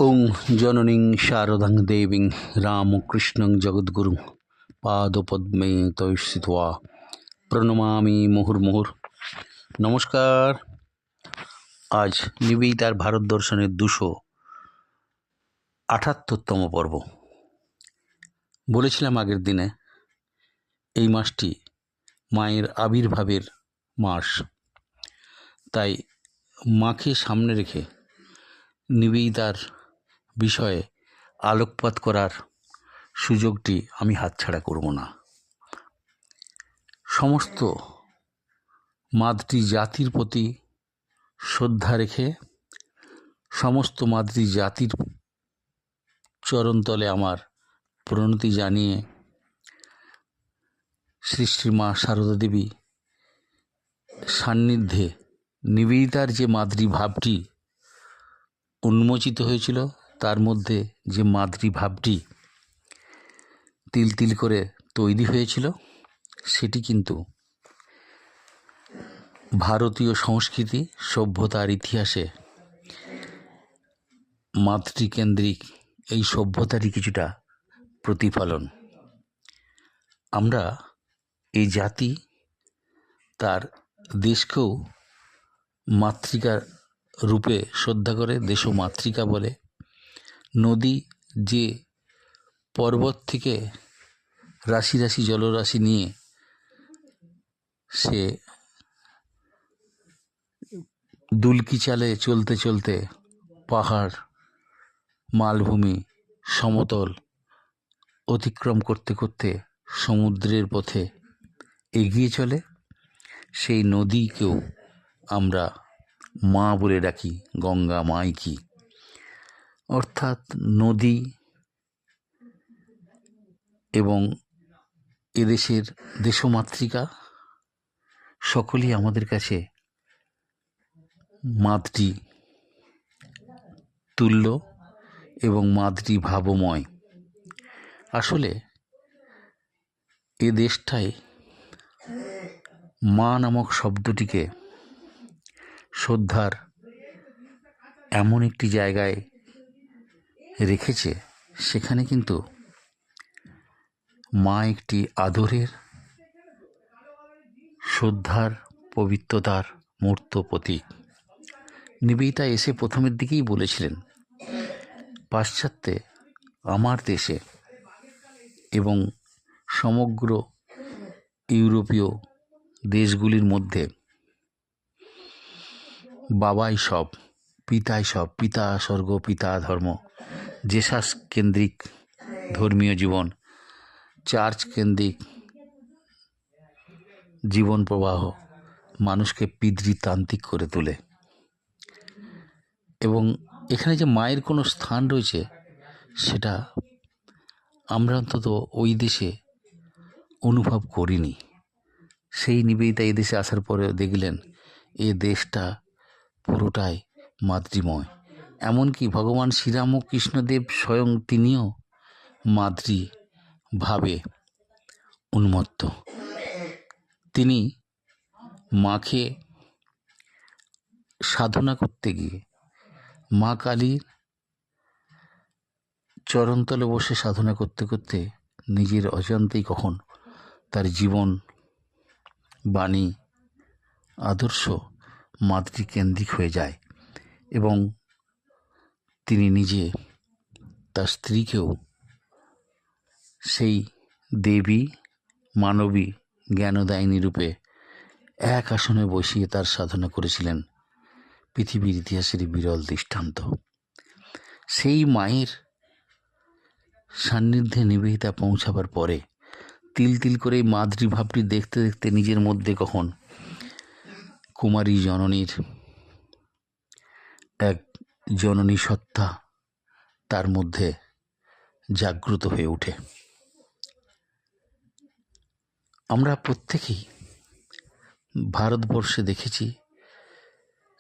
ওং জননীং শারদাং দেবীং রামকৃষ্ণং জগদ্গুরুং পাদপদ্মে তৈস্থিত্বা প্রণমামি মুহুর্মুহুর। নমস্কার। আজ নিবেদিতার ভারত দর্শনের 278তম পর্ব। বলেছিলাম আগের দিনে এই মাসটি মায়ের আবির্ভাবের মাস, তাই মাকে সামনে রেখে নিবেদিতার বিষয়ে আলোকপাত করার সুযোগটি আমি হাতছাড়া করব না। সমস্ত মাতৃজাতির প্রতি শ্রদ্ধা রেখে সমস্ত মাতৃজাতির চরণতলে আমার প্রণতি জানিয়ে শ্রী শ্রী মা সারদা দেবী সান্নিধ্যে নিবেদিতার যে মাতৃভাবটি উন্মোচিত হয়েছিল, তার মধ্যে যে মাতৃভাবটি তিল তিল করে তৈরি হয়েছিল, সেটি কিন্তু ভারতীয় সংস্কৃতি সভ্যতার ইতিহাসে মাতৃকেন্দ্রিক এই সভ্যতারই কিছুটা প্রতিফলন। আমরা এই জাতি তার দেশকেও মাতৃকা রূপে শ্রদ্ধা করে, দেশও মাতৃকা বলে। নদী যে পর্বত থেকে রাশি রাশি জলরাশি নিয়ে সে দুলকি চালে চলতে চলতে পাহাড়, মালভূমি, সমতল অতিক্রম করতে করতে সমুদ্রের পথে এগিয়ে চলে, সেই নদীকেও আমরা মা বলে ডাকি, গঙ্গা মাই কি। অর্থাৎ নদী এবং এদেশের দেশমাতৃকা সকলেই আমাদের কাছে মাতৃ তুল্য এবং মাতৃভাবময়। আসলে এ দেশটায় মা নামক শব্দটিকে শ্রদ্ধার এমন একটি জায়গায় রেখেছে, সেখানে কিন্তু মা একটি আদরের, শ্রদ্ধার, পবিত্রতার মূর্ত প্রতীক। নিবেদিতা এসে প্রথমের দিকেই বলেছিলেন, পাশ্চাত্যে আমার দেশে এবং সমগ্র ইউরোপীয় দেশগুলির মধ্যে বাবাই সব, পিতাই সব, পিতা স্বর্গ, পিতা ধর্ম, জেসাস কেন্দ্রিক ধর্মীয় জীবন, চার্চ কেন্দ্রিক জীবন প্রবাহ মানুষকে পিতৃতান্ত্রিক করে তোলে। এবং এখানে যে মায়ের কোনো স্থান রয়েছে, সেটা আমরা অন্তত ওই দেশে অনুভব করিনি। সেই নিবেদিতা এই দেশে আসার পরে দেখলেন এ দেশটা পুরোটাই মাতৃময়। এমনকি ভগবান শ্রীরাম ও কৃষ্ণদেব স্বয়ং তিনিও মাতৃভাবে উন্মত্ত। তিনি মাকে সাধনা করতে গিয়ে মা কালীর চরণতলে বসে সাধনা করতে করতে নিজের অজান্তেই কখন তার জীবন, বাণী, আদর্শ মাতৃকেন্দ্রিক হয়ে যায় এবং তিনি নিজে তার স্ত্রীকেও সেই দেবী, মানবী, জ্ঞানদায়িনী রূপে এক আসনে বসিয়ে তার সাধনা করেছিলেন। পৃথিবীর ইতিহাসের বিরল দৃষ্টান্ত। সেই মায়ের সান্নিধ্যে নিবেদিতা পৌঁছাবার পরে তিল তিল করে মাতৃভাবটি দেখতে দেখতে নিজের মধ্যে কখন কুমারী জননীর এক জননী সত্তা তার মধ্যে জাগ্রত হয়ে ওঠে। আমরা প্রত্যেকেই ভারতবর্ষে দেখেছি,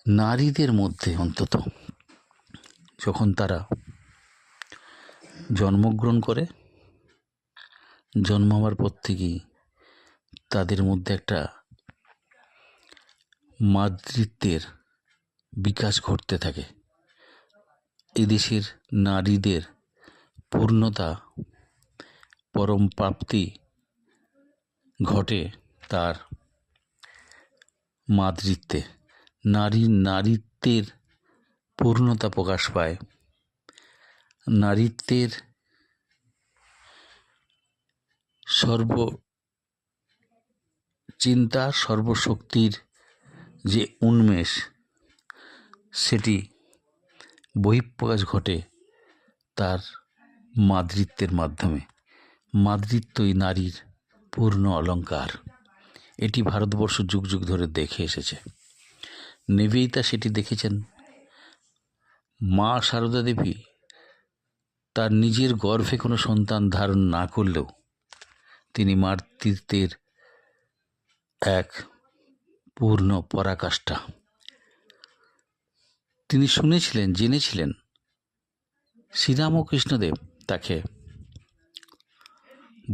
নারীদের মধ্যে অন্তত যখন তারা জন্মগ্রহণ করে, জন্মাবার পর থেকেই তাদের মধ্যে একটা মাতৃত্বের বিকাশ ঘটতে থাকে। এদেশের নারীদের পূর্ণতা পরম প্রাপ্তি ঘটে তার মাতৃত্বে। নারীত্বের পূর্ণতা প্রকাশ পায়, নারীত্বের চিন্তা সর্বশক্তির যে উন্মেষ, সেটি বহিঃপ্রকাশ ঘটে তার মাতৃত্বের মাধ্যমে। মাতৃত্বই নারীর পূর্ণ অলঙ্কার। এটি ভারতবর্ষ যুগ যুগ ধরে দেখে এসেছে। নিবেদিতা সেটি দেখেছেন। মা সারদা দেবী তার নিজের গর্ভে কোনো সন্তান ধারণ না করলেও তিনি মাতৃত্বের এক পূর্ণ পরাকাষ্ঠা। তিনি জেনেছিলেন শ্রীরাম ও কৃষ্ণদেব তাকে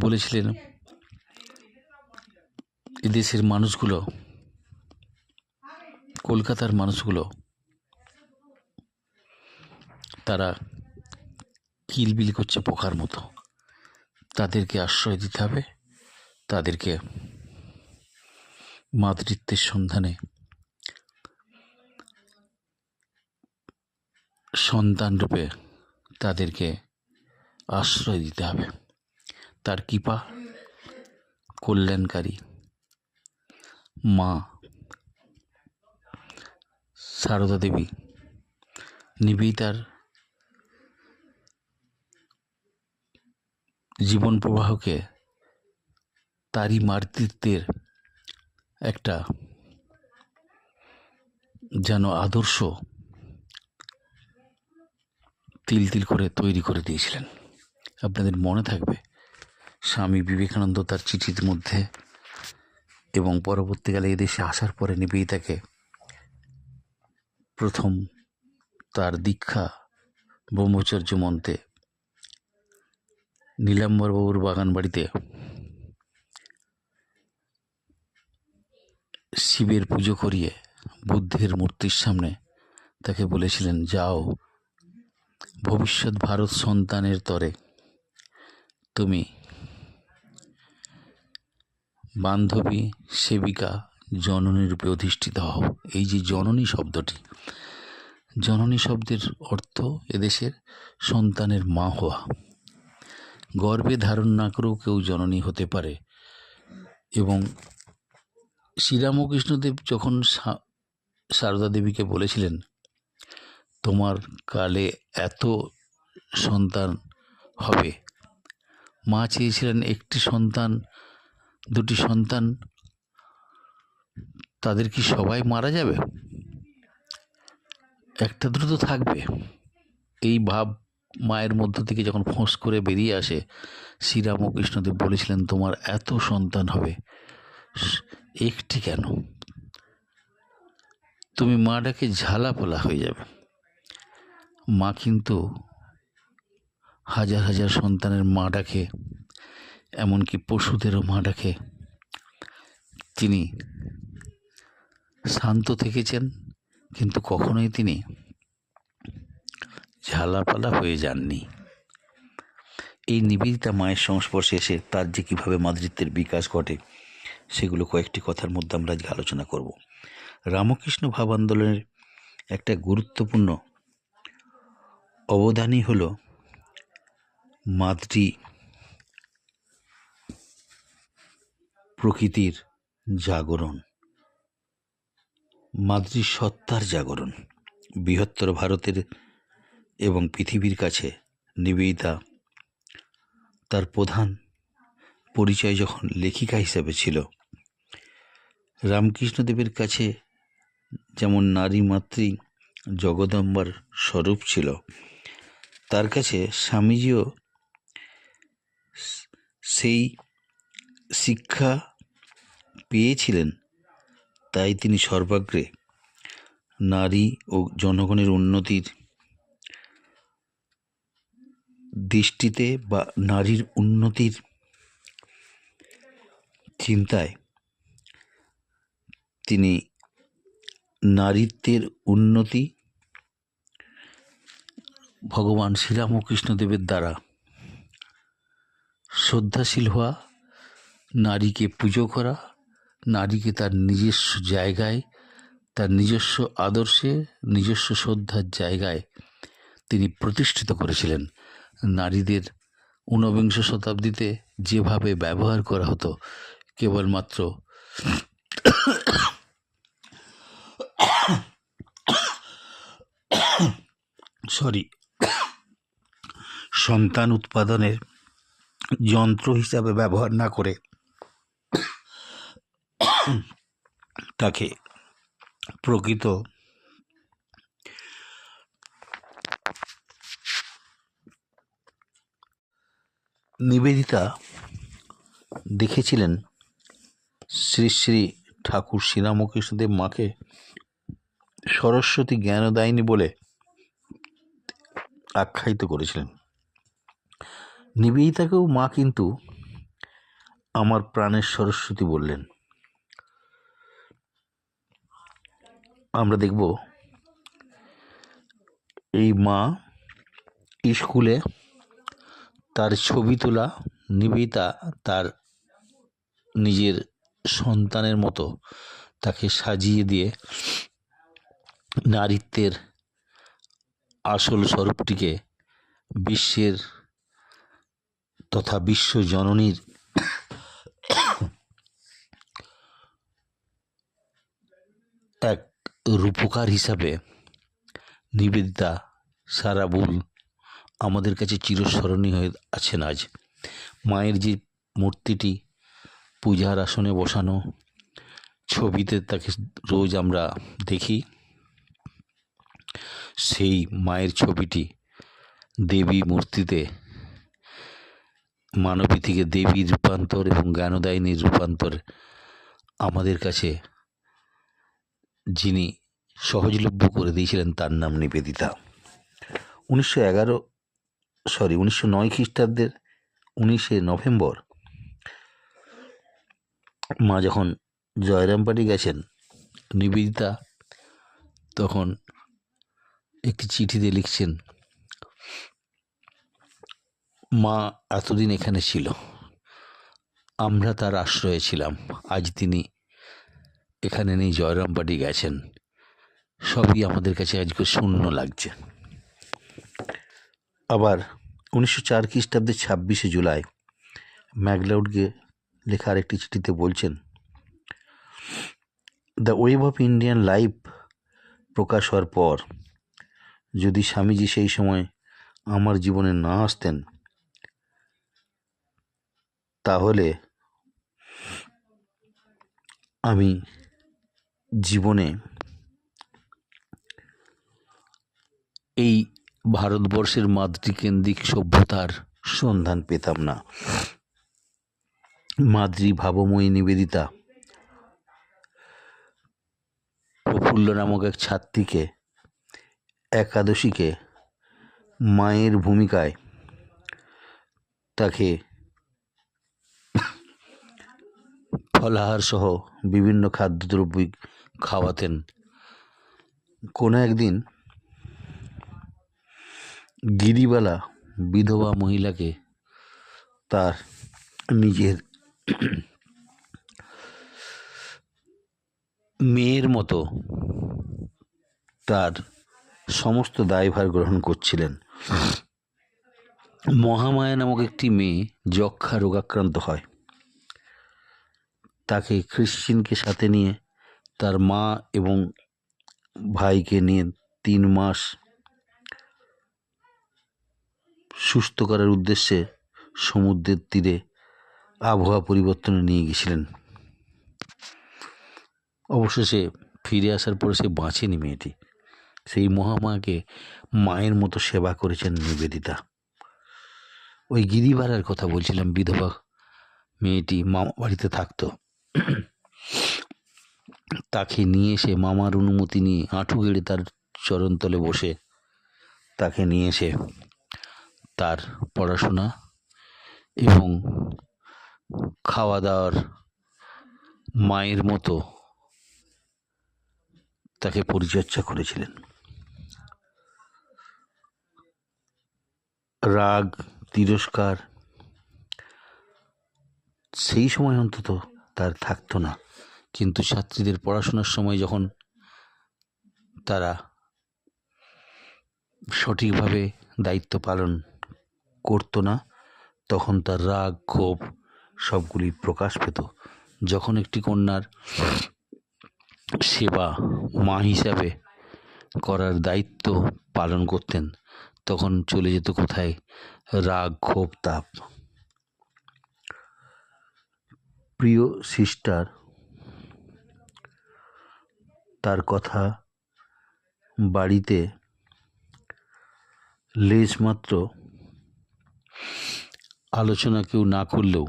বলেছিলেন, এদেশের মানুষগুলো, কলকাতার মানুষগুলো, তারা কিলবিল করছে পোকার মতো, তাদেরকে আশ্রয় দিতে হবে, তাদেরকে মাতৃত্বের সন্ধানে সন্তান রূপে তাদেরকে আশ্রয় দিতে হবে। তার কৃপা কল্যাণকারী মা সারদা দেবী নিবেদিতার জীবন প্রবাহকে তারই মাতৃত্বের একটা যেন আদর্শ তিল তিল করে তৈরি করে দিয়েছিলেন। আপনাদের মনে থাকবে স্বামী বিবেকানন্দ তার চিঠির মধ্যে এবং পরবর্তীকালে এদেশে আসার পরে নিবেদিতাকে প্রথম তার দীক্ষা ব্রহ্মচর্য মন্ত্রে নীলাম্বরবাবুর বাগান বাড়িতে শিবের পুজো করিয়ে বুদ্ধের মূর্তির সামনে তাকে বলেছিলেন, যাও ভবিষ্যৎ ভারত সন্তানের তরে তুমি বান্ধবী, সেবিকা, জননী রূপে অধিষ্ঠিত হও। এই যে জননী শব্দটি, জননী শব্দের অর্থ এদেশের সন্তানের মা হওয়া। গর্ভে ধারণ না করেও কেউ জননী হতে পারে। এবং শ্রীরামকৃষ্ণদেব যখন সারদা দেবীকে বলেছিলেন, তোমার কালে এত সন্তান হবে, মা চেয়েছিলেন একটি সন্তান, দুটি সন্তান, তাদের কি সবাই মারা যাবে? একটা দুটো তো থাকবে। এই ভাব মায়ের মধ্য থেকে যখন ফোঁস করে বেরিয়ে আসে, শ্রীরামকৃষ্ণদেব বলেছিলেন, তোমার এত সন্তান হবে, একটি কেন? তুমি মা ডাকে ঝালাপালা হয়ে যাবে। মা কিন্তু হাজার হাজার সন্তানের মা ডাকে, এমনকি পশুদেরও মা ডাকে। তিনি শান্ত থেকেছেন, কিন্তু কখনোই তিনি ঝালাপালা হয়ে যাননি। এই নিবেদিতা মায়ের সংস্পর্শে এসে তার যে কীভাবে মাতৃত্বের বিকাশ ঘটে, সেগুলো কয়েকটি কথার মধ্যে আমরা আজকে আলোচনা করব। রামকৃষ্ণ ভাব আন্দোলনের একটা গুরুত্বপূর্ণ অবদানই হল মাতৃ প্রকৃতির জাগরণ, মাতৃসত্তার জাগরণ। বৃহত্তর ভারতের এবং পৃথিবীর কাছে নিবেদিতা তার প্রধান পরিচয় যখন লেখিকা হিসেবে ছিল, রামকৃষ্ণদেবের কাছে যেমন নারী মাতৃ জগদম্বার স্বরূপ ছিল, তার কাছে স্বামীজিও সেই শিক্ষা পেয়েছিলেন। তাই তিনি সর্বাগ্রে নারী ও জনগণের উন্নতির দৃষ্টিতে বা নারীর উন্নতির চিন্তায় তিনি নারীত্বের উন্নতি ভগবান শ্রীরামকৃষ্ণদেবের দ্বারা শ্রদ্ধাশীল হওয়া, নারীকে পুজো করা, নারীকে তার নিজস্ব জায়গায়, তার নিজস্ব আদর্শে, নিজস্ব শ্রদ্ধার জায়গায় তিনি প্রতিষ্ঠিত করেছিলেন। নারীদের ঊনবিংশ শতাব্দীতে যেভাবে ব্যবহার করা হতো কেবলমাত্র সন্তান উৎপাদনের যন্ত্র হিসাবে ব্যবহার না করে তাকে প্রকৃত নিবেদিতা দেখেছিলেন শ্রী শ্রী ঠাকুর শ্রীরামকৃষ্ণদেব মাকে সরস্বতী জ্ঞানদায়িনী বলে আখ্যায়িত করেছিলেন। নিবেদিতাকেও মা কিন্তু আমার প্রাণের সরস্বতী বললেন। আমরা দেখব এই মা স্কুলে তার ছবি তোলা নিবেদিতা তার নিজের সন্তানের মতো তাকে সাজিয়ে দিয়ে নারীত্বের আসল স্বরূপটিকে বিশ্বের তথা বিশ্ব জননীর এক রূপকার হিসাবে নিবেদিতা সারা ভুল আমাদের কাছে চিরস্মরণীয় হয়ে আছেন আজ। মায়ের যে মূর্তিটি পূজার আসনে বসানো, ছবিতে তাকে রোজ আমরা দেখি, সেই মায়ের ছবিটি দেবী মূর্তিতে মানবী থেকে দেবীর রূপান্তর এবং জ্ঞানদায়িনীর রূপান্তর আমাদের কাছে যিনি সহজলভ্য করে দিয়েছিলেন তার নাম নিবেদিতা। 1909 খ্রিস্টাব্দের 19শে নভেম্বর মা যখন জয়রামবাটি গেছেন, নিবেদিতা তখন একটি চিঠিতে লিখছেন, মা এতদিন এখানে ছিল, আমরা তার আশ্রয়ে ছিলাম, আজ তিনি এখানে নেই, জয়রামবাটি গেছেন, সবই আমাদের কাছে আজকে শূন্য লাগছে। আবার 1904 খ্রিস্টাব্দের 26শে জুলাই ম্যাকলাউডকে লেখা আরেকটি চিঠিতে বলছেন, the wave of Indian life প্রকাশ হওয়ার পর যদি স্বামীজি সেই সময় আমার জীবনে না আসতেন তাহলে আমি জীবনে এই ভারতবর্ষের মাতৃকেন্দ্রিক সভ্যতার সন্ধান পেতাম না। মাতৃ ভাবময়ী নিবেদিতা প্রফুল্ল নামক এক ছাত্রীকে, একাদশীকে মায়ের ভূমিকায় তাকে ফলাহার সহ বিভিন্ন খাদ্যদ্রব্য খাওয়াতেন। কোনো একদিন গিরিবালা বিধবা মহিলাকে তার নিজের মেয়ের মতো তার সমস্ত দায়ভার গ্রহণ করছিলেন। মহামায়া নামক একটি মেয়ে যক্ষা রোগাক্রান্ত হয়, তাকে খ্রিশ্চিনকে সাথে নিয়ে তার মা এবং ভাইকে নিয়ে 3 মাস সুস্থ করার উদ্দেশ্যে সমুদ্রের তীরে আবহাওয়া পরিবর্তনে নিয়ে গেছিলেন। অবশেষে ফিরে আসার পরে সে বাঁচেনি মেয়েটি। সেই মহামায়াকে মায়ের মতো সেবা করেছেন নিবেদিতা। ওই গিরিবালার কথা বলছিলাম, বিধবা মেয়েটি মামা বাড়িতে থাকতো, তাকে নিয়ে এসে মামার অনুমতি নিয়ে হাঁটু গেড়ে তার চরণতলে বসে তাকে নিয়ে এসে তার পড়াশোনা এবং খাওয়া দাওয়ার মায়ের মতো তাকে পরিচর্যা করেছিলেন। রাগ, তিরস্কার সেই সময় অন্তত তার থাকতো না। কিন্তু ছাত্রীদের পড়াশোনার সময় যখন তারা সঠিকভাবে দায়িত্ব পালন করতো না, তখন তার রাগ, ক্ষোভ সবগুলি প্রকাশ পেত। যখন একটি কন্যার সেবা মা হিসাবে করার দায়িত্ব পালন করতেন, তখন চলে যেত কোথায় রাগ, ক্ষোভ, তাপ। প্রিয় সিস্টার তার কথা বাড়িতে লেশমাত্র আলোচনা কেউ না করলেও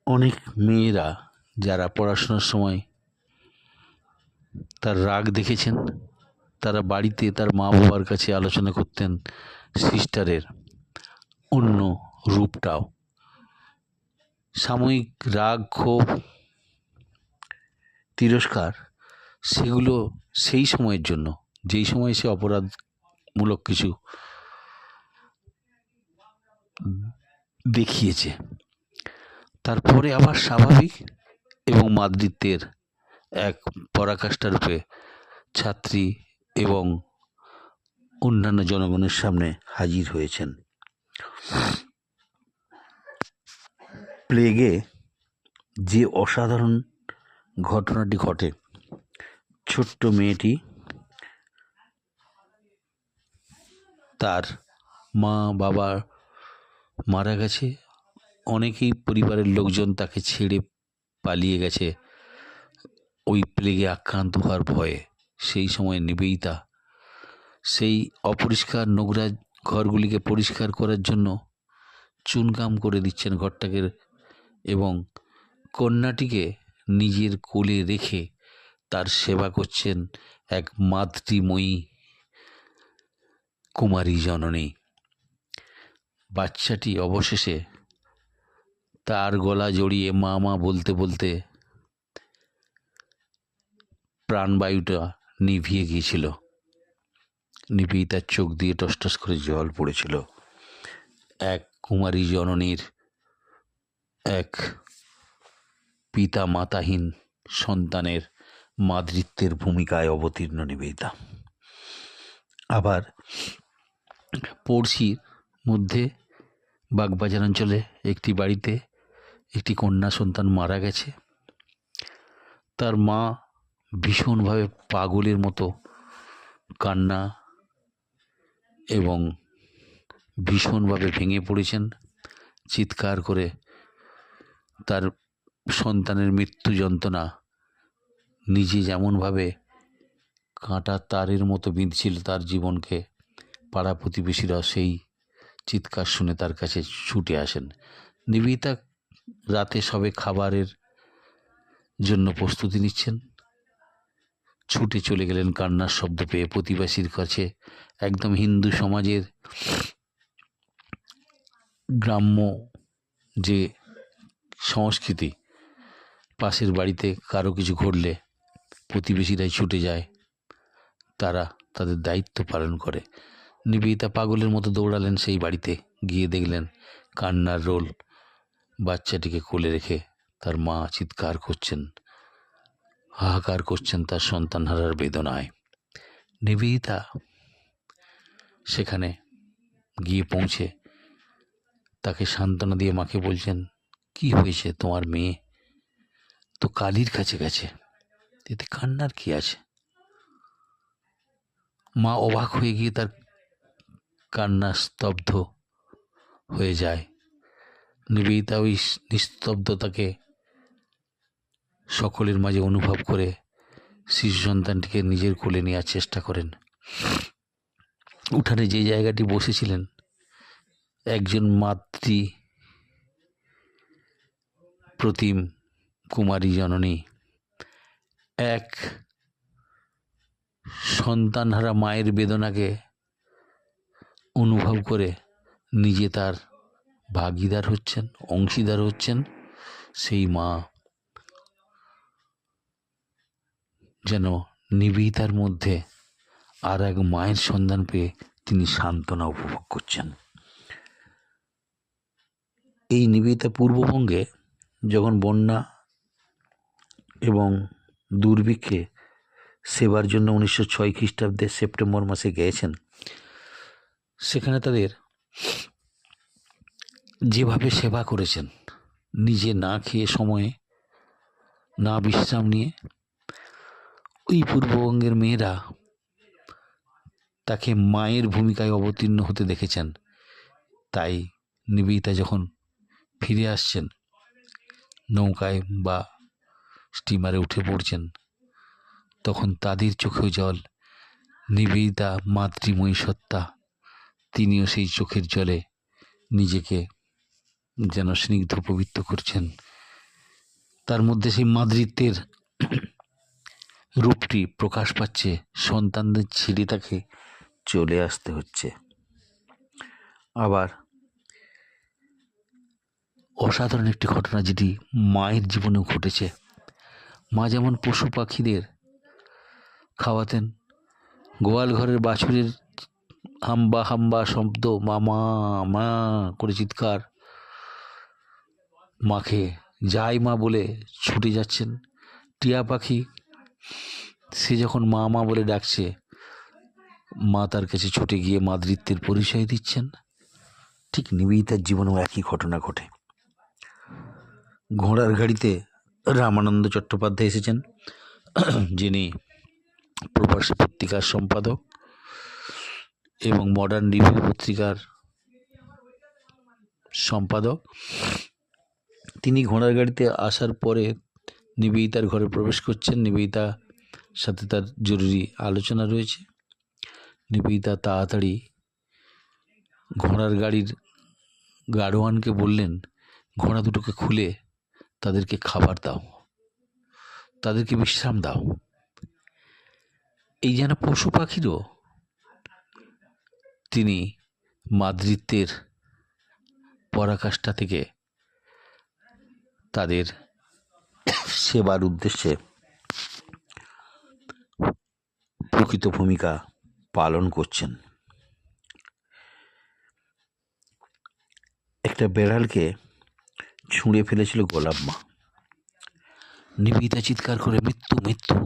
অনেক মেয়েরা যারা পড়াশোনার সময় তার রাগ দেখেছেন, তারা বাড়িতে তার মা বাবার কাছে আলোচনা করতেন সিস্টারের অন্য রূপটাও। সাময়িক রাগ, ক্ষোভ, তিরস্কার সেগুলো সেই সময়ের জন্য, যেই সময় সে অপরাধমূলক কিছু দেখিয়েছে, তারপরে আবার স্বাভাবিক এবং মাতৃত্বের এক পরাকাষ্ঠা রূপে ছাত্রী এবং অন্যান্য জনগণের সামনে হাজির হয়েছেন। প্লেগে যে অসাধারণ ঘটনাটি ঘটে, ছোট্ট মেয়েটি তার মা বাবা মারা গেছে, অনেকেই পরিবারের লোকজন তাকে ছেড়ে পালিয়ে গেছে ওই প্লেগে আক্রান্ত হওয়ার ভয়ে। সেই সময় নিবেদিতা সেই অপরিষ্কার নোংরা ঘরগুলিকে পরিষ্কার করার জন্য চুনকাম করে দিচ্ছেন ঘরটাকে, এবং কন্যাটিকে নিজের কোলে রেখে তার সেবা করছেন এক মাতৃময়ী কুমারী জননী। বাচ্চাটি অবশেষে তার গলা জড়িয়ে মা মা বলতে বলতে প্রাণবায়ুটা নিভিয়ে গিয়েছিল। নিবেদিতার চোখ দিয়ে টসটস করে জল পড়েছিল। এক কুমারী জননীর, এক পিতা মাতাহীন সন্তানের মাতৃত্বের ভূমিকায় অবতীর্ণ নিবেদিতা। আবার পড়শির মধ্যে বাগবাজার অঞ্চলে একটি বাড়িতে একটি কন্যা সন্তান মারা গেছে। তার মা ভীষণভাবে পাগলের মতো কান্না এবং ভীষণভাবে ভেঙে পড়েছেন, চিৎকার করে তার সন্তানের মৃত্যু যন্ত্রণা নিজে যেমনভাবে কাঁটা তারের মতো বিঁধছিল তার জীবনকে, পাড়া প্রতিবেশীরা সেই চিৎকার শুনে তার কাছে ছুটে আসেন। নিবেদিতা রাতে সবে খাবারের জন্য প্রস্তুতি নিচ্ছেন, ছুটে চলে গেলেন কান্নার শব্দ পেয়ে প্রতিবেশীর কাছে। একদম হিন্দু সমাজের গ্রাম্য যে সংস্কৃতি, পাশের বাড়িতে কারো কিছু ঘটলে প্রতিবেশীরাই ছুটে যায়, তারা তাদের দায়িত্ব পালন করে। নিবেদিতা পাগলের মতো দৌড়ালেন সেই বাড়িতে, গিয়ে দেখলেন কান্নার রোল, বাচ্চাটিকে কোলে রেখে তার মা চিৎকার করছেন, হাহাকার করছেন তার সন্তান হারার বেদনায়। নিবেদিতা সেখানে গিয়ে পৌঁছে তাকে সান্ত্বনা দিয়ে মাকে বলছেন, কি হয়েছে, তোমার মেয়ে তো কালীর কাছে গেছে, এতে কান্নার কি আছে? মা অবাক হয়ে গিয়ে তার কান্না স্তব্ধ হয়ে যায়। নিবেদিতা ওই নিস্তব্ধতাকে সকলের মাঝে অনুভব করে শিশু সন্তানটিকে নিজের কোলে নেওয়ার চেষ্টা করেন। উঠানে যে জায়গাটি বসেছিলেন, একজন মাতৃ প্রতিম কুমারী জননী এক সন্তানহারা মায়ের বেদনাকে অনুভব করে নিজে তার ভাগীদার হচ্ছেন, অংশীদার হচ্ছেন। সেই মা যেন নিবেদিতার মধ্যে আর এক মায়ের সন্ধান পেয়ে তিনি সান্ত্বনা উপভোগ করছেন। এই নিবেদিতা পূর্ববঙ্গে যখন বন্যা এবং দুর্ভিক্ষে সেবার জন্য 1906 খ্রিস্টাব্দে সেপ্টেম্বর মাসে গিয়েছেন, সেখানে তাদের যেভাবে সেবা করেছেন, নিজে না খেয়ে সময়ে না বিশ্রাম নিয়ে, ওই পূর্ববঙ্গের মেয়েরা তাকে মায়ের ভূমিকায় অবতীর্ণ হতে দেখেছেন। তাই নিবেদিতা যখন ফিরে আসছেন, নৌকায় বা স্টিমারে উঠে পড়ছেন, তখন তাদের চোখেও জল। নিবেদিতা মাতৃময়ী সত্তা, তিনিও সেই চোখের জলে নিজেকে যেন স্নিগ্ধ পবিত্র করছেন। তার মধ্যে সেই মাতৃত্বের রূপটি প্রকাশ পাচ্ছে। সন্তানদের ছেড়ে তাকে চলে আসতে হচ্ছে। আবার অসাধারণ একটি ঘটনা যেটি মায়ের জীবনেও ঘটেছে। মা যেমন পশু পাখিদের খাওয়াতেন, গোয়াল ঘরের বাছুরের হাম্বা হাম্বা শব্দ, মামা মা করে চিৎকার, মাকে যাই মা বলে ছুটে যাচ্ছেন। টিয়া পাখি সে যখন মা মা বলে ডাকছে, মা তার কাছে ছুটে গিয়ে মাতৃত্বের পরিচয় দিচ্ছেন। ঠিক নিবেদিতার জীবনেও একই ঘটনা ঘটে। ঘোড়ার গাড়িতে রামানন্দ চট্টোপাধ্যায় এসেছেন, যিনি প্রবাসী পত্রিকার সম্পাদক এবং মডার্ন রিভিউ পত্রিকার সম্পাদক। তিনি ঘোড়ার গাড়িতে আসার পরে নিবেদিতার ঘরে প্রবেশ করছেন। নিবেদিতার সাথে তার জরুরি আলোচনা রয়েছে। নিবেদিতা তাড়াতাড়ি ঘোড়ার গাড়ির গাড়োয়ানকে বললেন, ঘোড়া দুটোকে খুলে তাদেরকে খাবার দাও, তাদেরকে বিশ্রাম দাও। এই যেন পশু পাখিরও তিনি মাতৃত্বের পরাকাষ্ঠা থেকে তাদের সেবার উদ্দেশ্যে প্রকৃত ভূমিকা পালন করছেন। একটা বেড়ালকে ছুঁড়ে ফেলেছিল গোলাপ মা। নিবেদিতা চিৎকার করে, মৃত্যু মৃত্যু,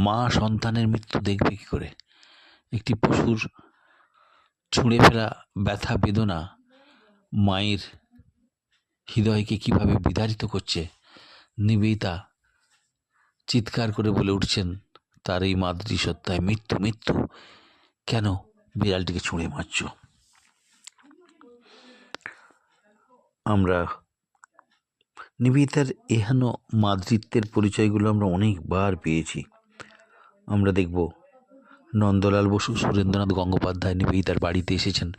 মা সন্তানের মৃত্যু দেখবে কি করে? একটি পশুর ছুঁড়ে ফেলা ব্যথা বেদনা মায়ের হৃদয়কে কিভাবে বিদারিত করছে। নিবেদিতা চিৎকার করে বলে উঠছেন তার এই মাতৃসত্তায়, মৃত্যু মৃত্যু, কেন বিড়ালটিকে ছুঁড়ে মারছ? আমরা নিবেদিতার এহেন মাতৃত্বের পরিচয়গুলো আমরা অনেকবার পেয়েছি। আমরা দেখব নন্দলাল বসু, সুরেন্দ্রনাথ গঙ্গোপাধ্যায় নিবেদিতার বাড়িতে এসেছেন,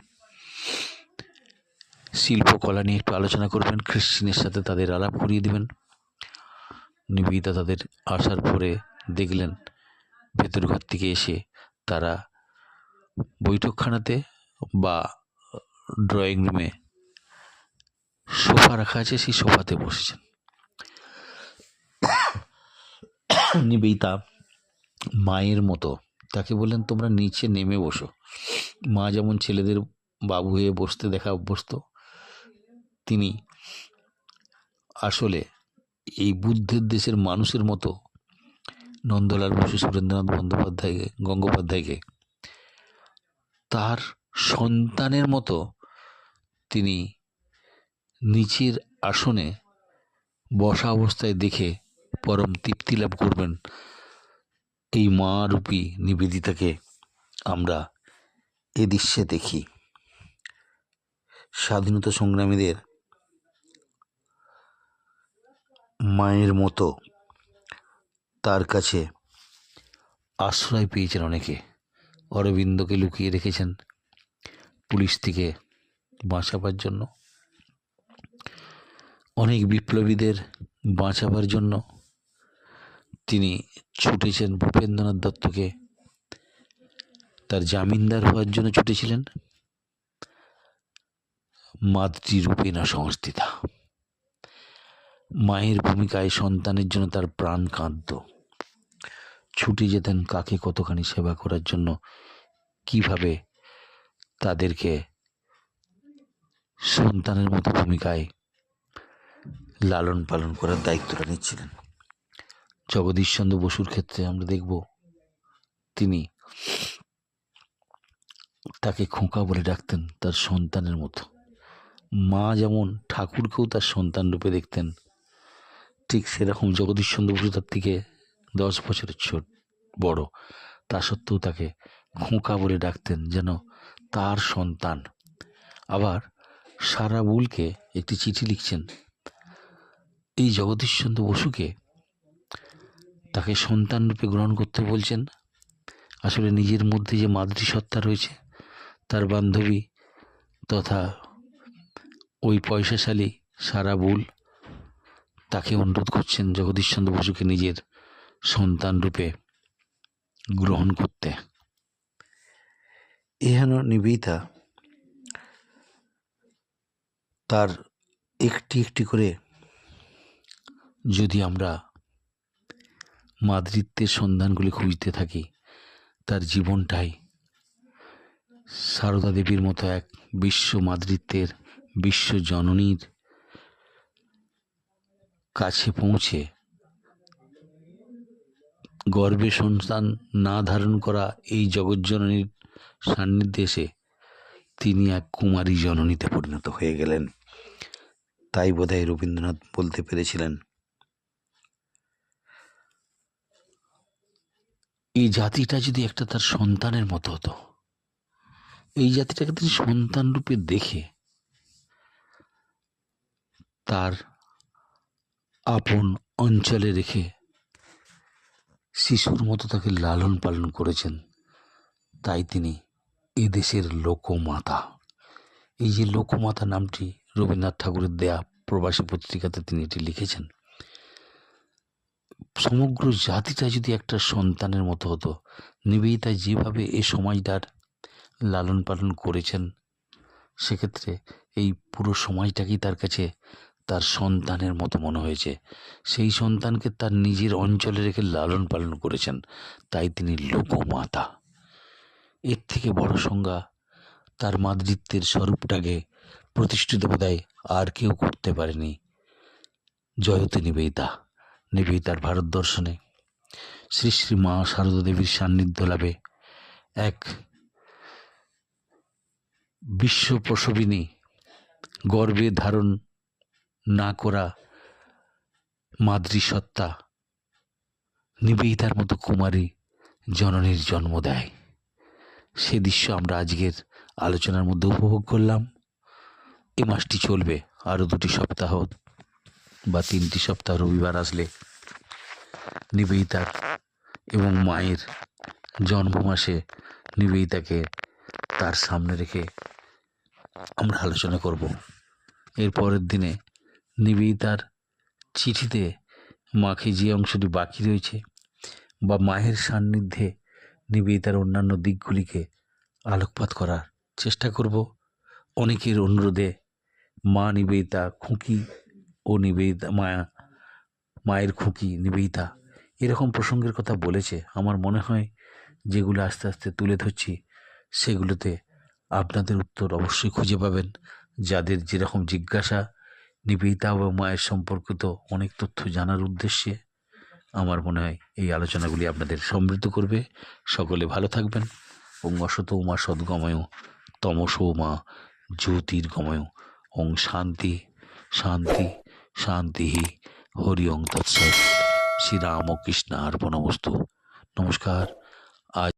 শিল্পকলা নিয়ে একটু আলোচনা করবেন, খ্রিশ্চিনের সাথে তাদের আলাপ করিয়ে দেবেন। নিবেদিতা তাদের আসার পরে দেখলেন ভেতর ঘর থেকে এসে তারা বৈঠকখানাতে বা ড্রয়িং রুমে সোফা রাখা আছে, সেই সোফাতে বসেছেন। নিবেদিতা মায়ের মতো তাকে বললেন, তোমরা নিচে নেমে বসো। মা যেমন ছেলেদের বাবু হয়ে বসতে দেখা অভ্যস্ত, তিনি আসলে এই বুদ্ধের দেশের মানুষের মতো নন্দলাল বসু, সুরেন্দ্রনাথ গঙ্গোপাধ্যায়কে তার সন্তানের মতো তিনি নিচের আসনে বসা অবস্থায় দেখে পরম তৃপ্তি লাভ করবেন। এই মা রূপী নিবেদিতাকে আমরা এ দৃশ্যে দেখি। স্বাধীনতা সংগ্রামীদের মায়ের মতো তার কাছে আশ্রয় পেয়েছেন অনেকে। অরবিন্দকে লুকিয়ে রেখেছেন পুলিশ থেকে বাঁচাবার জন্য, অনেক বিপ্লবীদের বাঁচাবার জন্য তিনি ছুটেছেন। ভূপেন্দ্রনাথ দত্তকে তার জামিনদার হওয়ার জন্য ছুটেছিলেন। মাতৃরূপেণা সংস্থিতা, মায়ের ভূমিকায় সন্তানের জন্য তার প্রাণ কাঁদত। ছুটে যেতেন কাকে কতখানি সেবা করার জন্য, কিভাবে তাদেরকে সন্তানের মতো ভূমিকায় লালন পালন করার দায়িত্বটা নিচ্ছিলেন। জগদীশচন্দ্র বসুর ক্ষেত্রে আমরা দেখব তিনি তাকে খোকা বলে ডাকতেন, তার সন্তানের মতো। মা যেমন ঠাকুরকেও তার সন্তান রূপে দেখতেন, ঠিক সেরকম জগদীশচন্দ্র বসু তার থেকে 10 বছরের বড়, তা সত্ত্বেও তাকে খোকা বলে ডাকতেন, যেন তার সন্তান। আবার সারাবুলকে একটি চিঠি লিখছেন, এই জগদীশচন্দ্র বসুকে তাকে সন্তান রূপে গ্রহণ করতে বলছেন। আসলে নিজের মধ্যে যে মাতৃসত্তা রয়েছে, তার বান্ধবী তথা ওই পয়সাশালী সারাবুল তাকে অনুরোধ করছেন জগদীশচন্দ্র বসুকে নিজের সন্তান রূপে গ্রহণ করতে। এহেন নিবেদিতা তার একটি একটি করে যদি আমরা মাতৃত্বের সন্ধানগুলি খুঁজতে থাকি, তার জীবনটাই সারদা দেবীর মতো এক বিশ্ব মাতৃত্বের, বিশ্ব জননীর কাছে পৌঁছে গর্ভে সন্তান না ধারণ করা এই জগৎজননীর সান্নিধ্যে এসে তিনি এক কুমারী জননীতে পরিণত হয়ে গেলেন। তাই বোধহয় রবীন্দ্রনাথ বলতে পেরেছিলেন, এই জাতিটা যদি একটা তার সন্তানের মতো হতো, এই জাতিটাকে তিনি সন্তান রূপে দেখে তার আপন অঞ্চলে রেখে শিশুর মতো তাকে লালন পালন করেছেন। তাই তিনি এদেশের লোকমাতা। এই যে লোকমাতা নামটি রবীন্দ্রনাথ ঠাকুরের দেয়া প্রবাসী পত্রিকাতে তিনি এটি লিখেছেন। সমগ্র জাতিটা যদি একটা সন্তানের মতো হতো, নিবেদিতা যেভাবে এই সমাজটার লালন পালন করেছেন, সেক্ষেত্রে এই পুরো সমাজটাকেই তার কাছে তার সন্তানের মতো মনে হয়েছে। সেই সন্তানকে তার নিজের অঞ্চলে রেখে লালন পালন করেছেন, তাই তিনি লোকমাতা। এর থেকে বড় সংজ্ঞা তার মাতৃত্বের স্বরূপটাকে প্রতিষ্ঠিত বোধহয় আর কেউ করতে পারেনি। জয়তী নিবেদিতা। নিবেদিতার ভারত দর্শনে শ্রী শ্রী মা সারদা দেবীর সান্নিধ্য লাভে এক বিশ্ব প্রসবিনী, গর্ভে ধারণ না করা মাতৃসত্তা নিবেদিতার মতো কুমারী জননীর জন্ম দেয়। সে দৃশ্য আমরা আজকের আলোচনার মধ্যে উপভোগ করলাম। এই মাসটি চলবে আরও 2টি সপ্তাহ বা 3টি সপ্তাহ। রবিবার আসলে নিবেদিতার এবং মায়ের জন্ম মাসে নিবেদিতাকে তার সামনে রেখে আমরা আলোচনা করব। এর পরের দিনে নিবেদিতার চিঠিতে মাকে যে অংশটি বাকি রয়েছে বা মায়ের সান্নিধ্যে নিবেদিতার অন্যান্য দিকগুলিকে আলোকপাত করার চেষ্টা করব। অনেকের অনুরোধে মা নিবেদিতা, খুকি ও নিবেদিতা, মায়ের খুকি নিবেদিতা, এরকম প্রসঙ্গের কথা বলেছে। আমার মনে হয় যেগুলো আস্তে আস্তে তুলে ধরছি, সেগুলোতে আপনাদের উত্তর অবশ্যই খুঁজে পাবেন। যাদের যেরকম জিজ্ঞাসা নিবেদিতা ও মায়ের সম্পর্কিত অনেক তথ্য জানার উদ্দেশ্যে, আমার মনে হয় এই আলোচনাগুলি আপনাদের সমৃদ্ধ করবে। সকলে ভালো থাকবেন। ওং অসত উমা সদ্গময় তমসো মা জ্যোতির্গময়। ওং শান্তি শান্তি শান্তি হরি ওং তৎসৎ। শ্রীরামকৃষ্ণ অর্পণমস্তু। নমস্কার। আজ